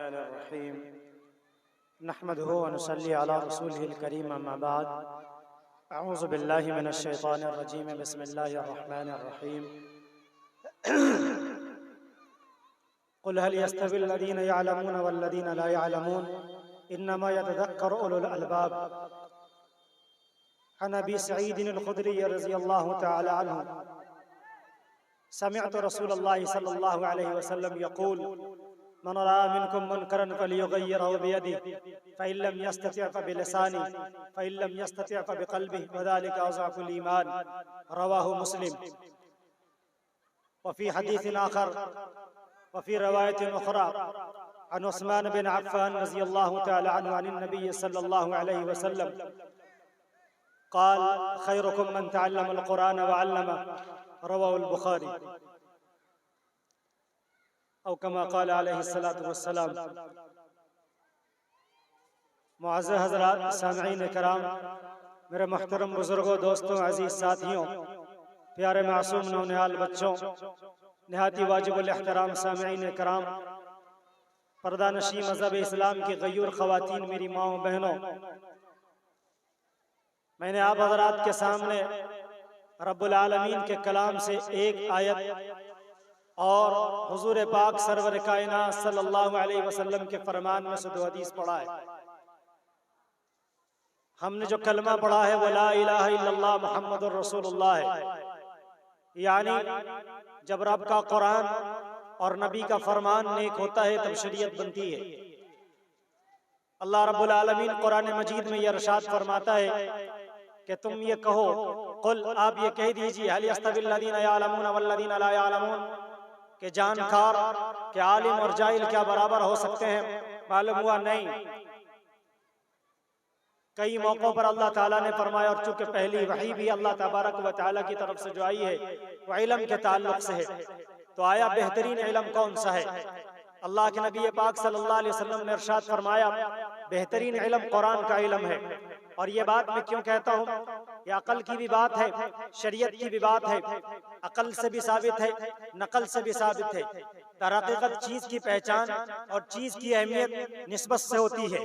बिस्मिल्लाहिर्रहमानिर्रहीम नहमदुहु व नुसल्ली अला रसूलिहिल करीम अम्मा बाद अऊज़ु बिल्लाहि मिनश शैतानिर रजीम बिस्मिल्लाहिर्रहमानिर्रहीम क़ुल हल यस्तविल लज़ीना यअलमून वल लज़ीना ला यअलमून इन्नमा यतज़क्करु उलुल अलबाब। अन अबी सईद अल-खुदरी रज़ियल्लाहु तआला अन्हु समिअतु रसूलल्लाहि सल्लल्लाहु अलैहि वसल्लम यक़ूल मन रआ मिनकुम मुनकरन फलियुग़य्यिरहु बियदिहि फ़इन लम यस्तति' फ़बिलिसानिहि फ़इन लम यस्तति' फ़बिक़ल्बिहि वज़ालिका अज़अफ़ुल ईमान। रवाहु मुस्लिम। वफ़ी हदीसिन आख़र वफ़ी रवायतिन उख़रा अन उस्मान बिन अफ़्फ़ान रज़ियल्लाहु तआला अन्हु अन नबी सल्लल्लाहु अलैहि वसल्लम क़ाल ख़ैरुकुम मन तअल्लमल क़ुरआन व अल्लमह। रवाहुल बुख़ारी। औ कमा क़ाल अलैहिस्सलातु वस्सलाम। मुअज़्ज़ज़ हज़रात, सामिईन किराम, मेरे मुहतरम बुजुर्गों, दोस्तों, अजीज साथियों, प्यारे मासूम नौनिहाल बच्चों, निहायती वाजिबुल एहतराम सामिईन किराम, पर्दानशी मज़हब इस्लाम की गयूर ख़वातीन, मेरी माओ बहनों, मैंने आप हज़रात के सामने रब्बुल आलमीन के कलाम से एक आयत और हुजूर पाक सरवर कायनात सल्लल्लाहु अलैहि वसल्लम के फरमान में से 2 हदीस पढ़ा है। हमने जो कलमा पढ़ा है वो ला इलाहा इल्लल्लाह मुहम्मदुर रसूलुल्लाह है। यानी जब रब का कुरान और नबी का फरमान नेक होता है तब शरीयत बनती है। अल्लाह रब्बुल आलमीन कुरान मजीद में यह इरशाद फरमाता है कि तुम ये कहो, कुल, आप ये कह दीजिए, हल यस्तविल लज़ीना यअलमून वल लज़ीना ला यअलमून, कि जानकार के आलिम और जाहिल क्या बराबर हो सकते हैं? मालूम हुआ नहीं। कई मौकों पर अल्लाह ताला ने फरमाया, और चूंकि पहली वही भी अल्लाह तबारक व तआला की तरफ से जो आई है वो इल्म के ताल्लुक से है, तो आया बेहतरीन इल्म कौन सा है? अल्लाह के नबी पाक सल्लल्लाहु अलैहि वसल्लम ने इरशाद फरमाया, बेहतरीन इल्म कुरान का इल्म है। और ये बात मैं क्यों कहता हूँ? ये अकल की भी बात है, शरीयत की भी बात है, अकल से भी साबित है, नकल से भी साबित है। दरहकीकत चीज की पहचान और चीज की अहमियत निस्बत से होती है।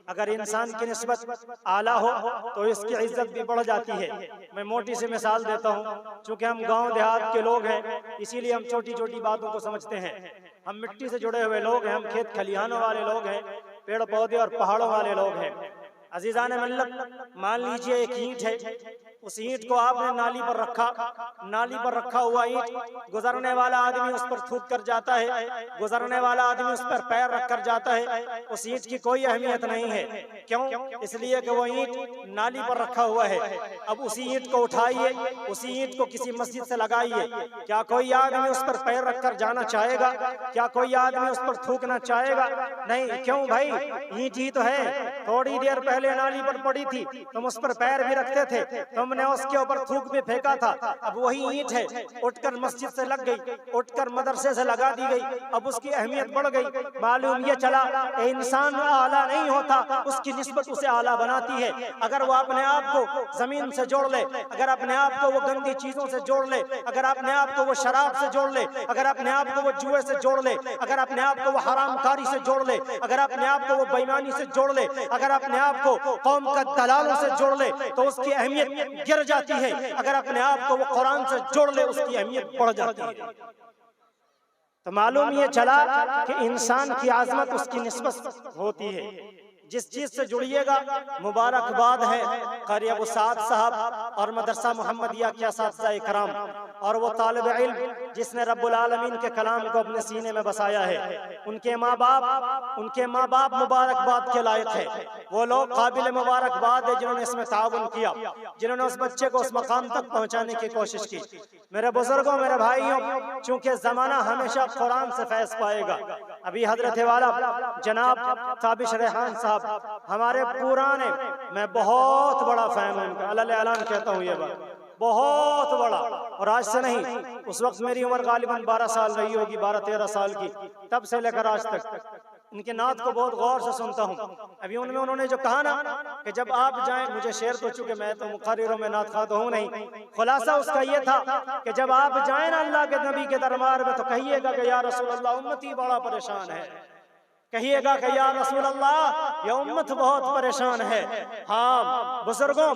अगर इंसान की निस्बत आला हो तो इसकी इज्जत भी बढ़ जाती है। मैं मोटी सी मिसाल देता हूँ, चूंकि हम गांव देहात के लोग हैं इसीलिए हम छोटी छोटी बातों को समझते हैं। हम मिट्टी से जुड़े हुए लोग हैं, हम खेत खलिहानों वाले लोग हैं, पेड़ पौधे और पहाड़ों वाले लोग हैं। अजीजान मिल्लत, मान लीजिए एक ईंट है, उस ईंट को आपने नाली पर रखा, नाली पर रखा हुआ ईंट गुजरने वाला आदमी उस पर थूक कर जाता है, गुजरने वाला आदमी उस पर पैर रख कर जाता है, उस ईंट की कोई अहमियत नहीं है। क्यों? इसलिए कि वो ईंट नाली पर रखा हुआ है। अब उसी ईंट को उठाइए, उसी ईंट को किसी मस्जिद से लगाइए, क्या कोई आदमी उस पर पैर रख कर जाना चाहेगा? क्या कोई आदमी उस पर थूकना चाहेगा? नहीं। क्यों भाई? ईंट ही तो है, थोड़ी देर पहले नाली पर पड़ी थी, तुम उस पर पैर भी रखते थे, तुमने उसके ऊपर थूक भी फेंका था। अब वही ईंट है, उठकर मस्जिद से लग गई, उठकर मदरसे से लगा दी गई, अब उसकी अहमियत बढ़ गई। मालूम ये चला इंसान आला नहीं होता, उसकी निस्बत उसे आला बनाती है। अगर वो अपने आप को जमीन से जोड़ ले, अगर अपने आप को वो गंदी चीजों से जोड़ ले, अगर अपने आप को वो शराब से जोड़ ले, अगर अपने आप को वो जुए से जोड़ ले, अगर अपने आप को वो हरामकारी से जोड़ ले, अगर अपने आप को वो बेईमानी से जोड़ ले, अगर अपने आप को कौम का दलालों से जोड़ ले तो उसकी अहमियत गिर जाती है। अगर अपने आप को वो कुरान से जोड़ ले उसकी अहमियत बढ़ जाती है। तो मालूम ये चला कि इंसान की आजमत उसकी निस्बत होती है। जिस चीज से जुड़िएगा मुबारकबाद है कारी अबू साद साहब और मदरसा मोहम्मदिया के असातिज़ा इकराम और वो तालिब इल्म जिसने रब्बुल आलमीन के कलाम को अपने सीने में बसाया है। उनके माँ बाप मुबारकबाद के लायक है। वो लोग काबिल मुबारकबाद है जिन्होंने इसमें ताउन किया, जिन्होंने उस बच्चे को उस मकाम तक पहुँचाने की कोशिश की। मेरे बुजुर्गों, मेरे भाइयों, चूंकि जमाना हमेशा कुरान से फैज़ पाएगा। अभी हजरत वाला जनाब ताबिश रेहान साहब हमारे पुराने, मैं बहुत बड़ा फैन हूं उनका, अल्लाह ऐलान कहता हूं ये बात, बहुत बड़ा। और आज से नहीं, उस वक्त मेरी उम्र गालिबन 12 साल रही होगी, 12-13 साल की, तब से लेकर आज तक इनके नात को बहुत गौर से सुनता हूँ। अभी उनमें उन्होंने जो कहा ना कि जब आप जाएं, मुझे शेर तो चुके मैं तो मुखर्रिरों में नात खा तो हूँ नहीं, खुलासा उसका ये था कि जब आप जाएं ना अल्लाह के नबी के दरबार में तो कहिएगा कि या रसूल अल्लाह, उम्मती बड़ा परेशान है, कहिएगा कि या रसूल अल्लाह, ये उम्मत बहुत परेशान है। हाँ बुजुर्गों,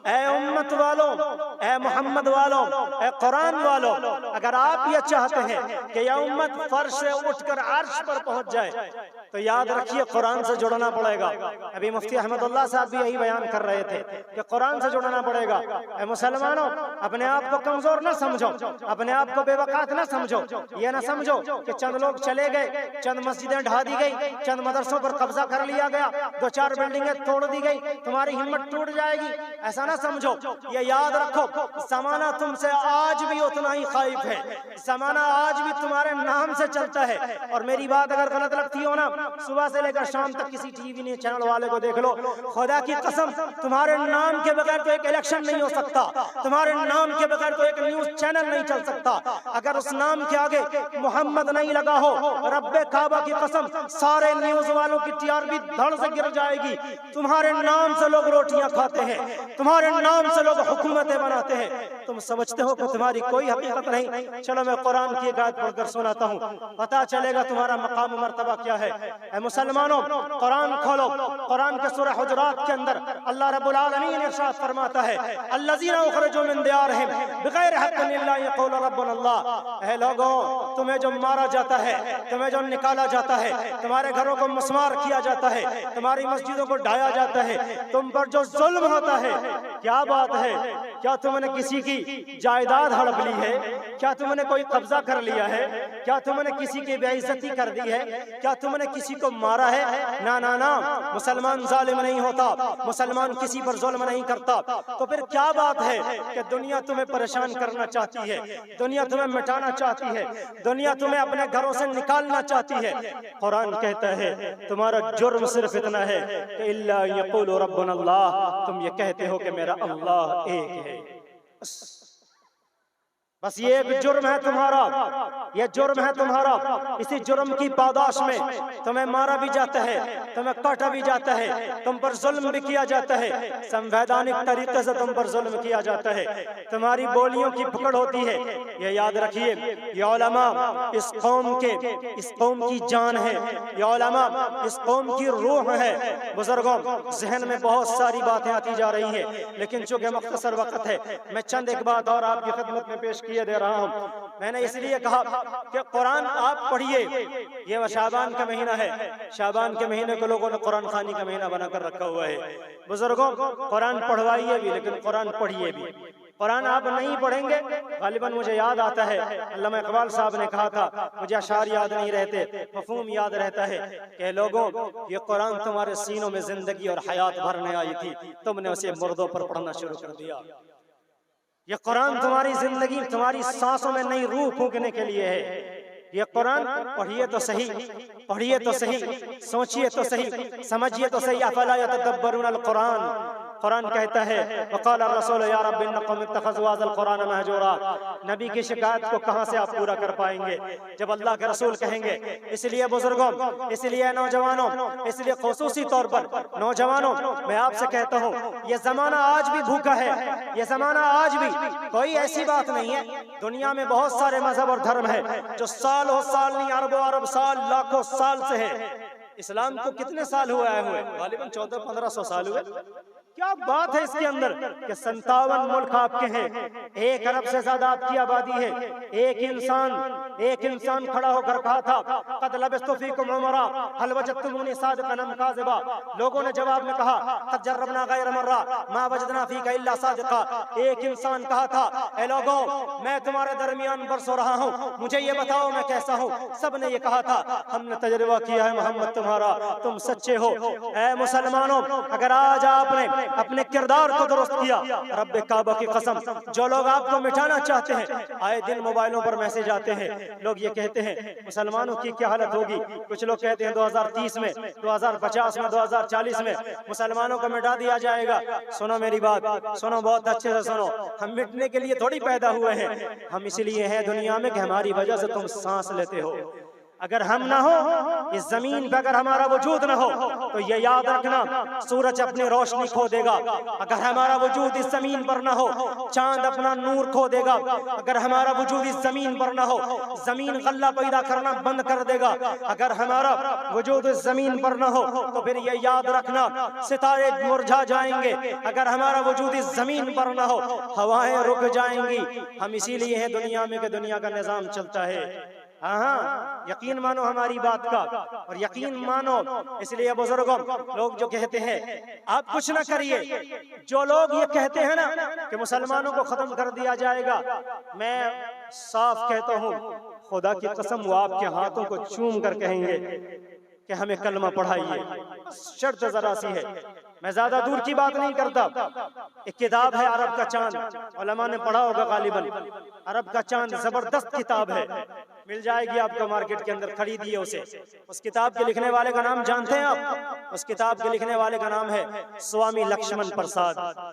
ए उम्मत वालों, ए मोहम्मद वालों, ए कुरान वालों, अगर आप ये चाहते हैं कि यह उम्मत फर्श से उठकर अर्श पर पहुंच जाए तो याद रखिए कुरान से जुड़ना पड़ेगा। अभी मुफ्ती अहमदुल्लाह साहब भी यही बयान कर रहे थे कि कुरान से जुड़ना पड़ेगा। ए मुसलमानों, अपने आप को कमजोर न समझो, अपने आप को बेवकात न समझो। ये न समझो कि चंद लोग चले गए, चंद मस्जिदें ढा दी गई, चंद मदरसों पर कब्जा कर लिया गया, 2-4 बिल्डिंगें तोड़ दी गई, तुम्हारी हिम्मत टूट जाएगी, ऐसा ना समझो। ये याद रखो, जमाना तुमसे आज भी उतना ही खौफ है, जमाना आज भी तुम्हारे नाम से चलता है। और मेरी बात अगर गलत लगती हो ना, सुबह से लेकर शाम तक किसी टीवी न्यूज चैनल वाले को देख लो, खुदा की कसम तुम्हारे नाम के बगैर तो एक इलेक्शन नहीं हो सकता, तुम्हारे नाम के बगैर तो एक न्यूज चैनल नहीं चल सकता। अगर उस नाम के आगे मोहम्मद नहीं लगा हो, रब्बे काबा की कसम सारे न्यूज वालों की टीआरपी धड़ से गिर जाएगी। तुम्हारे नाम से लोग रोटियां खाते हैं, तुम्हारे नाम से लोग हुकूमतें बनाते हैं, तुम समझते हो कि तुम्हारी कोई हकीकत नहीं। चलो मैं कुरान की एक आयत पढ़कर सुनाता हूँ, पता चलेगा तुम्हारा मकाम मर्तबा क्या है। ऐ मुसलमानों, कुरान खोलो, कुरान के सूरह हुजरात के अंदर अल्लाह रब्बुल आलमीन इरशाद फरमाता है, अल्लज़ीना उखरिजू मिन दियारिहिम बिगैर हक़्क़िन इल्ला यक़ूलू रब्बुना अल्लाह। ऐ लोगों, तुम्हें जो मारा जाता है, तुम्हें जो निकाला जाता है, तुम्हारे घरों को मस्मार किया जाता है, तुम्हारी मस्जिदों को ढाया जाता है, तुम पर जो जुल्म होता है, क्या बात है? क्या तुमने किसी की जायदाद हड़प ली है? क्या तुमने कोई कब्जा कर लिया है? क्या तुमने किसी की बेइज्जती कर दी है? क्या तुमने किसी को मारा है? ना ना ना, मुसलमान जालिम नहीं होता, मुसलमान किसी पर जुल्म नहीं करता। तो फिर क्या बात है कि दुनिया तुम्हें परेशान करना चाहती है, दुनिया तुम्हें मिटाना चाहती है, दुनिया तुम्हें अपने घरों से निकालना चाहती है। कुरान कहता है तुम्हारा जुर्म सिर्फ इतना है कि इल्ला यक़ूलू रब्बुना अल्लाह, तुम ये कहते हो कि मेरा अल्लाह एक है। बस ये एक जुर्म है तुम्हारा, ये जुर्म है तुम्हारा। इसी जुर्म की पादाश में तुम्हें मारा भी जाता है, तुम्हें काटा भी जाता है, तुम पर जुल्म भी किया जाता है, संवैधानिक तरीके से तुम पर जुल्म किया जाता है, तुम्हारी बोलियों की पकड़ होती है। ये याद रखिए, ये उलमा इस कौम की जान है, ये उलमा इस कौम की रूह है। बुजुर्गों, जहन में बहुत सारी बातें आती जा रही हैं, लेकिन चूंकि मुख्तसर वक्त है, मैं चंद एक बात और आपकी खिदमत में पेश किए दे रहा हूँ। मैंने इसलिए कहा कि कुरान आप पढ़िए, ये शाबान का महीना है, शाबान के महीने को लोगों ने कुरान खानी का महीना बनाकर रखा हुआ है। बुजुर्गों, कुरान पढ़वाइए भी, लेकिन कुरान पढ़िए भी। कुरान आप नहीं पढ़ेंगे, गालिबन मुझे याद आता है अल्लामा इकबाल साहब ने कहा था, मुझे अशार याद नहीं रहते, मफहूम याद रहता है कि लोगों, ये कुरान तुम्हारे सीनों में जिंदगी और हयात भरने आई थी, तुमने उसे मुर्दों पर पढ़ना शुरू कर दिया। ये कुरान तुम्हारी जिंदगी, तुम्हारी सांसों में नई रूह फूंकने के लिए है। ये कुरान पढ़िए तो सही, पढ़िए तो सही, सोचिए तो सही, समझिए तो सही। अफला यतदब्बरून अल कुरान, कुरान कहता है वक़ाल रसूल या रब्बी इन्न कौमी इत्तख़ज़ू हाज़ल कुरान महजूरा। नबी की शिकायत को कहां से आप पूरा कर पाएंगे जब अल्लाह के रसूल कहेंगे। इसलिए बुजुर्गों, इसलिए नौजवानों, इसलिए खुसूसी तौर पर नौजवानों, मैं आपसे कहता हूँ, ये जमाना आज भी भूखा है, ये जमाना आज भी, कोई ऐसी बात नहीं है। दुनिया में बहुत सारे मजहब और धर्म है जो सालों साल नहीं, अरबों अरब साल, लाखों साल से है। इस्लाम को कितने साल हुए आए हुए? गालिबन 1400-1500 साल हुए। क्या बात है इसके अंदर कि 57 मुल्क आपके हैं, 1 अरब से ज्यादा आपकी आबादी है। एक इंसान खड़ा होकर कहा था, क़द लबिस्तु फ़ीकुम उमरा हल वजदतुमूनी सादिक़न अम काज़िबा। लोगों ने जवाब में कहा, क़द जर्रबना गैर मर्रा मा वजदना फ़ीका इल्ला सादिक़ा। एक इंसान कहा था, ए लोगों, मैं तुम्हारे दरमियान बरस रहा हूँ, मुझे ये बताओ मैं कैसा हूँ। सब ने ये कहा था, हमने तजर्बा किया है मोहम्मद तुम्हारा, तुम सच्चे हो। ऐ मुसलमानों, अगर आज आपने अपने किरदार को दुरुस्त किया, रब्बे काबा की कसम, जो लोग आपको मिटाना चाहते हैं, आए दिन मोबाइलों पर मैसेज आते हैं, लोग ये कहते हैं मुसलमानों की क्या हालत होगी। कुछ लोग कहते हैं 2030 में, 2050 में, 2040 में मुसलमानों को मिटा दिया जाएगा। सुनो मेरी बात, सुनो बहुत अच्छे से सुनो, हम मिटने के लिए थोड़ी पैदा हुए हैं, हम इसलिए हैं दुनिया में कि हमारी वजह से तुम सांस लेते हो। अगर हम ना हो, इस जमीन पे अगर हमारा वजूद ना हो, तो ये याद रखना सूरज अपनी रोशनी खो देगा। अगर हमारा वजूद इस जमीन पर ना हो, चांद अपना नूर खो देगा। अगर हमारा वजूद इस जमीन पर ना हो, जमीन गल्ला पैदा करना बंद कर देगा। अगर हमारा वजूद इस जमीन पर ना हो, तो फिर ये याद रखना सितारे मुरझा जाएंगे। अगर हमारा वजूद इस जमीन पर ना हो, हवाएं रुक जाएंगी। हम इसीलिए है दुनिया में कि दुनिया का निजाम चलता है। हाँ, यकीन मानो हमारी बात का, और यकीन मानो। इसलिए बुजुर्गों, लोग जो कहते हैं आप कुछ ना करिए, जो लोग ये कहते हैं ना कि मुसलमानों को खत्म कर दिया जाएगा, मैं साफ कहता हूँ खुदा की कसम वो आपके हाथों को चूम कर कहेंगे कि हमें कलमा पढ़ाइए। शर्त जरा सी है, मैं ज्यादा दूर की बात नहीं करता। एक किताब है अरब का चांद, उलमा ने पढ़ा होगा गालिबन। अरब का चांद जबरदस्त किताब है, मिल जाएगी आपको मार्केट के अंदर, खरीदिए उसे। उस किताब के लिखने वाले का नाम जानते हैं आप? उस किताब के लिखने वाले का नाम है स्वामी लक्ष्मण प्रसाद।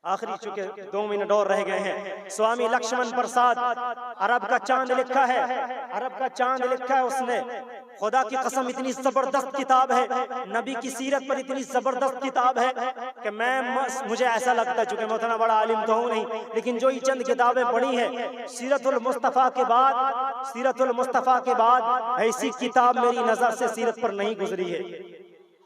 आखिरी चुके 2 मिनट और रह गए हैं। स्वामी लक्ष्मण प्रसाद, अरब का चांद लिखा है, अरब का चांद लिखा है उसने। खुदा की कसम इतनी जबरदस्त किताब है, नबी की सीरत पर इतनी जबरदस्त किताब है कि मुझे ऐसा लगता है, चूंकि मैं उतना बड़ा आलिम तो हूँ नहीं, लेकिन जो ये चंद किताबें पढ़ी हैं, सीरतुल मुस्तफ़ा के बाद, सीरतुल मुस्तफ़ा के बाद ऐसी किताब मेरी नजर से सीरत पर नहीं गुजरी है।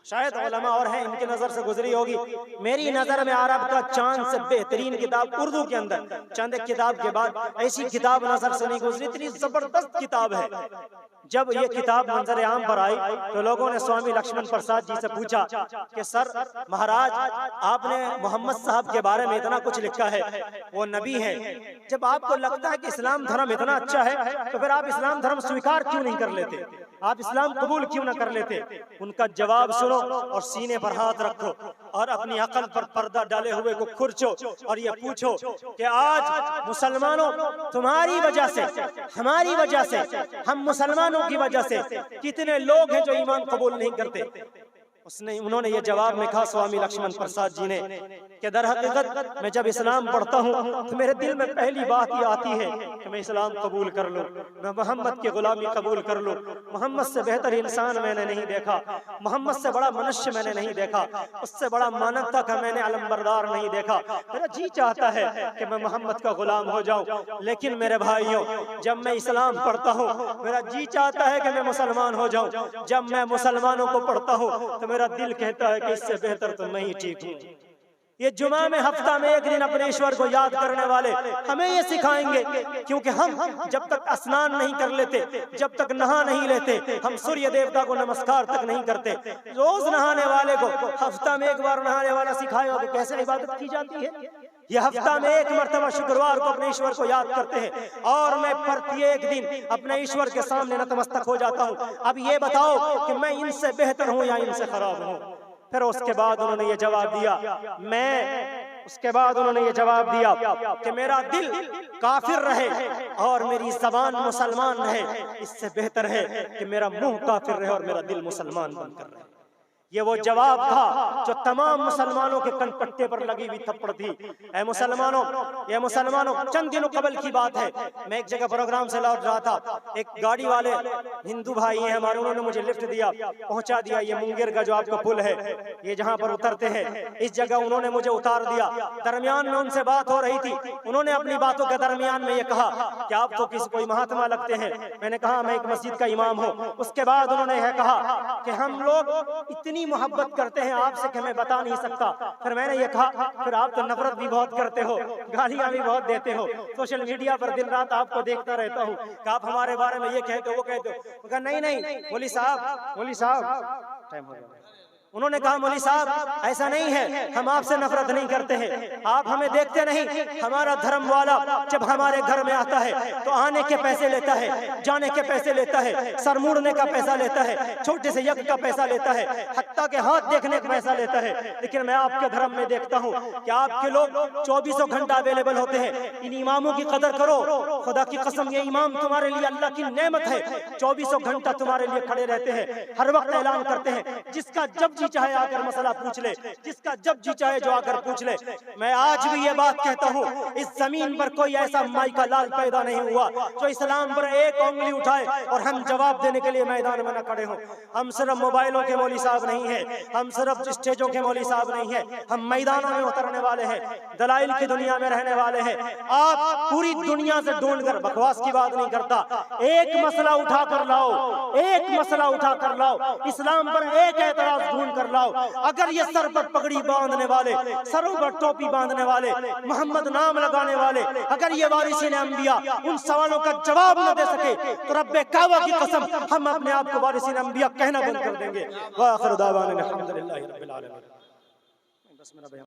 शायद उलमा और हैं इनकी नजर से गुजरी होगी, मेरी नजर में अरब का चांद से बेहतरीन किताब उर्दू के अंदर चंद एक किताब के बाद ऐसी किताब नजर से नहीं गुजरी। इतनी जबरदस्त किताब है। जब ये किताब मंजर आम पर आई तो लोगों ने स्वामी लक्ष्मण प्रसाद जी से पूछा कि सर महाराज, आपने मोहम्मद साहब के बारे में इतना कुछ लिखा है, वो नबी है, जब आपको लगता है कि इस्लाम धर्म इतना अच्छा है तो फिर आप इस्लाम धर्म स्वीकार क्यों नहीं कर लेते, आप इस्लाम कबूल क्यों ना कर लेते? उनका जवाब सुनो और सीने पर हाथ रखो और अपनी अकल पर पर्दा डाले हुए को खुरचो और ये पूछो कि आज मुसलमानों तुम्हारी वजह से, हमारी वजह से, हम मुसलमानों की वजह से कितने लोग हैं जो ईमान कबूल नहीं करते? उन्होंने ये जवाब में कहा स्वामी लक्ष्मण प्रसाद जी ने कि दर हकीकत मैं जब इस्लाम पढ़ता हूँ तो मेरे दिल में पहली बात ये आती है कि मैं इस्लाम कबूल कर लूँ, मैं मोहम्मद की गुलामी कबूल कर लूँ। मोहम्मद से बेहतर इंसान मैंने नहीं देखा, मोहम्मद से बड़ा मनुष्य मैंने नहीं देखा, उससे बड़ा मानवता का मैंने अलंबरदार नहीं देखा। मेरा जी चाहता है कि मैं मोहम्मद का गुलाम हो जाऊँ, लेकिन मेरे भाइयों जब मैं इस्लाम पढ़ता हूँ मेरा जी चाहता है कि मैं मुसलमान हो जाऊँ। जब मैं मुसलमानों को पढ़ता हूँ तो मेरा दिल कहता है कि इससे बेहतर तो मैं ही ठीक हूँ। ये जुमा में हफ्ता में एक दिन अपने ईश्वर को याद करने वाले हमें ये सिखाएंगे, क्योंकि हम जब तक स्नान नहीं कर लेते, जब तक नहा नहीं लेते, हम सूर्य देवता को नमस्कार तक नहीं करते। रोज नहाने वाले को हफ्ता में एक बार नहाने वाला सिखाएगा तो कैसे इबादत की जाती है? ये हफ्ता में एक मर्तबा शुक्रवार को अपने ईश्वर को याद करते हैं और मैं प्रत्येक दिन अपने ईश्वर के सामने नतमस्तक हो जाता हूँ। अब ये बताओ कि मैं इनसे बेहतर हूँ या इनसे खराब हूँ? फिर उसके बाद उन्होंने ये जवाब दिया, उसके बाद उन्होंने ये जवाब दिया कि मेरा दिल काफिर रहे और मेरी जबान मुसलमान रहे, इससे बेहतर है कि मेरा मुंह काफिर रहे और मेरा दिल मुसलमान बनकर रहे। ये वो जवाब था जो तमाम मुसलमानों के कनपट्टे पर लगी हुई थप्पड़ थी। ऐ मुसलमानों, ये मुसलमानों, चंद दिनों कबल की बात है, मैं एक जगह प्रोग्राम से लौट रहा था, एक गाड़ी वाले हिंदू भाई हैं हमारे, उन्होंने मुझे लिफ्ट दिया, पहुंचा दिया ये मुंगेर का जो आपका पुल है, ये जहाँ पर उतरते हैं, इस जगह उन्होंने मुझे उतार दिया। दरमियान में उनसे बात हो रही थी, उन्होंने अपनी बातों के दरमियान में ये कहा कि आप तो कोई महात्मा लगते हैं। मैंने कहा मैं एक मस्जिद का इमाम हूँ। उसके बाद उन्होंने यह कहा कि हम लोग इतनी मोहब्बत करते हैं आपसे कि मैं बता नहीं सकता। फिर मैंने ये कहा फिर आप तो नफरत भी बहुत करते हो, गालियां भी बहुत देते हो, सोशल मीडिया पर दिन रात आपको देखता रहता हूँ कि आप हमारे बारे में ये कहते हो वो कहते हो। कहा नहीं मौली साहब टाइम हो गया। उन्होंने कहा मौली साहब ऐसा नहीं है, हम आपसे नफरत नहीं करते हैं, आप हमें देखते नहीं, हमारा धर्म वाला जब हमारे घर में आता है तो आने के पैसे लेता है, जाने के पैसे लेता है, सर मुड़ने का पैसा लेता है, छोटे से यज्ञ का पैसा लेता है, हत्ता के हाथ देखने का पैसा लेता है। लेकिन मैं आपके धर्म में देखता हूँ कि आपके लोग 24 घंटा अवेलेबल होते हैं। इन इमामों की कदर करो, खुदा की कसम ये इमाम तुम्हारे लिए अल्लाह की नेमत है, 24 घंटा तुम्हारे लिए खड़े रहते हैं, हर वक्त ऐलान करते हैं जिसका जब जी चाहे आकर मसला पूछ ले, जिसका जब जी चाहे जो आकर पूछ ले। मैं आज भी ये बात कहता हूँ, इस जमीन पर कोई ऐसा माई का लाल पैदा नहीं हुआ जो इस्लाम पर एक उंगली उठाए और हम जवाब देने के लिए मैदान में न खड़े हों। हम सिर्फ मोबाइलों के मौली साहब नहीं है, हम सिर्फ स्टेजों के मौली साहब नहीं है, हम मैदानों में उतरने वाले हैं, दलाइल की दुनिया में रहने वाले हैं। आप पूरी दुनिया से ढूंढकर, बकवास की बात नहीं करता, एक मसला उठा कर लाओ, एक मसला उठा कर लाओ, इस्लाम पर एक एतराज ढूंढ कर लाओ। अगर ये सर पर पगड़ी बांधने वाले, सरों पर टोपी बांधने वाले, मोहम्मद नाम लगाने वाले, अगर ये वारिसीन अंबिया उन सवालों का जवाब न दे सके तो रब्बे काबा की कसम हम अपने आप को वारिसीन अंबिया कहना बंद कर देंगे। व आखिर दावाना अल्हम्दुलिल्लाहि रब्बिल आलमीन। बस मेरा